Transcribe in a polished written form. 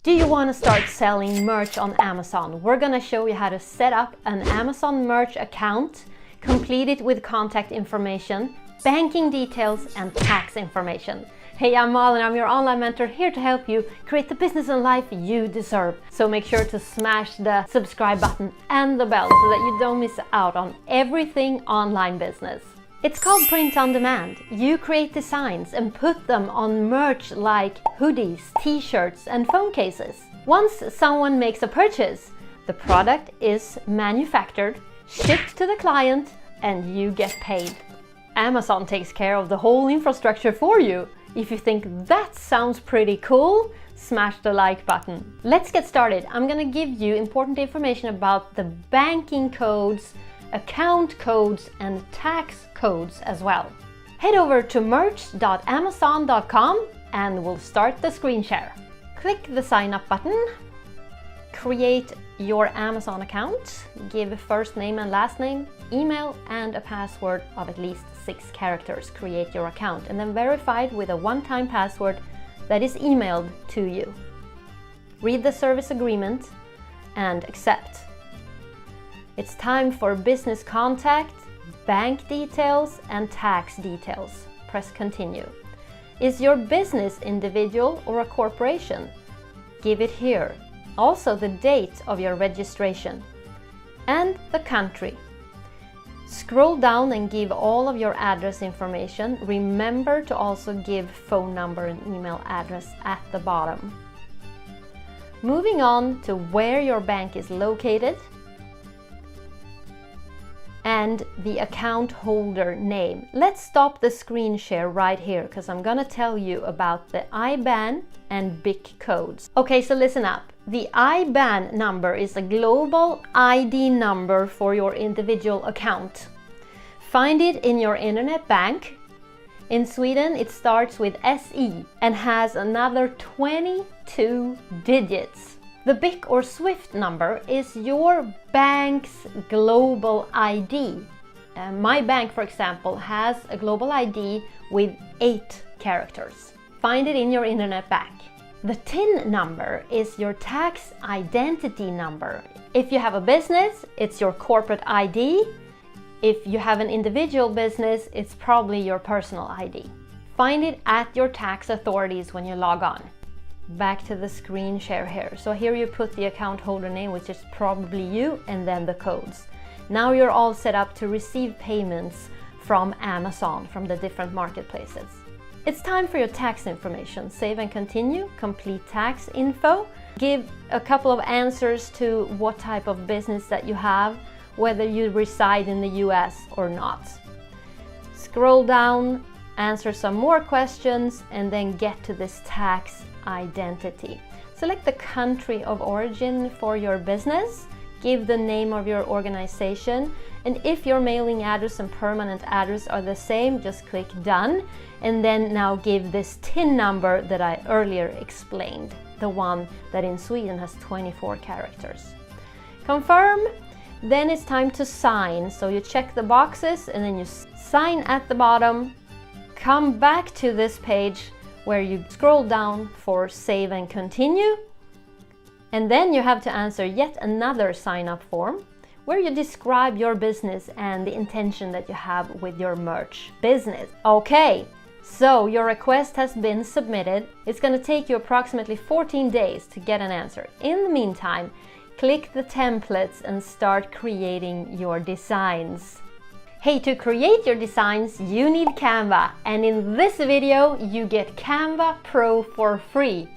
Do you want to start selling merch on Amazon? We're going to show you how to set up an Amazon merch account, complete it with contact information, banking details and tax information. Hey, I'm Malin, I'm your online mentor here to help you create the business and life you deserve. So make sure to smash the subscribe button and the bell so that you don't miss out on everything online business. It's called print on demand. You create designs and put them on merch like hoodies, t-shirts and phone cases. Once someone makes a purchase, the product is manufactured, shipped to the client, and you get paid. Amazon takes care of the whole infrastructure for you. If you think that sounds pretty cool, smash the like button. Let's get started. I'm gonna give you important information about the banking codes, account codes and tax codes as well. Head over to merch.amazon.com and we'll start the screen share. Click the sign up button, create your Amazon account, give a first name and last name, email and a password of at least 6 characters. Create your account and then verify it with a one-time password that is emailed to you. Read the service agreement and accept. It's time for business contact, bank details and tax details. Press continue. Is your business individual or a corporation? Give it here. Also the date of your registration and the country. Scroll down and give all of your address information. Remember to also give phone number and email address at the bottom. Moving on to where your bank is located and the account holder name. Let's stop the screen share right here because I'm gonna tell you about the IBAN and BIC codes. Okay, so listen up. The IBAN number is a global ID number for your individual account. Find it in your internet bank. In Sweden, it starts with SE and has another 22 digits. The BIC or SWIFT number is your bank's global ID. My bank, for example, has a global ID with 8 characters. Find it in your internet bank. The TIN number is your tax identity number. If you have a business, it's your corporate ID. If you have an individual business, it's probably your personal ID. Find it at your tax authorities when you log on. Back to the screen share here. So here you put the account holder name, which is probably you, and then the codes. Now you're all set up to receive payments from Amazon, from the different marketplaces. It's time for your tax information. Save and continue, complete tax info. Give a couple of answers to what type of business that you have, whether you reside in the US or not. Scroll down, answer some more questions, and then get to this tax identity. Select the country of origin for your business. Give the name of your organization. And if your mailing address and permanent address are the same, just click done. And then now give this TIN number that I earlier explained, the one that in Sweden has 24 characters. Confirm. Then it's time to sign. So you check the boxes and then you sign at the bottom. Come back to this page where you scroll down for save and continue. And then you have to answer yet another sign-up form where you describe your business and the intention that you have with your merch business. Okay, so your request has been submitted. It's going to take you approximately 14 days to get an answer. In the meantime, click the templates and start creating your designs. Hey, to create your designs, you need Canva. And in this video, you get Canva Pro for free.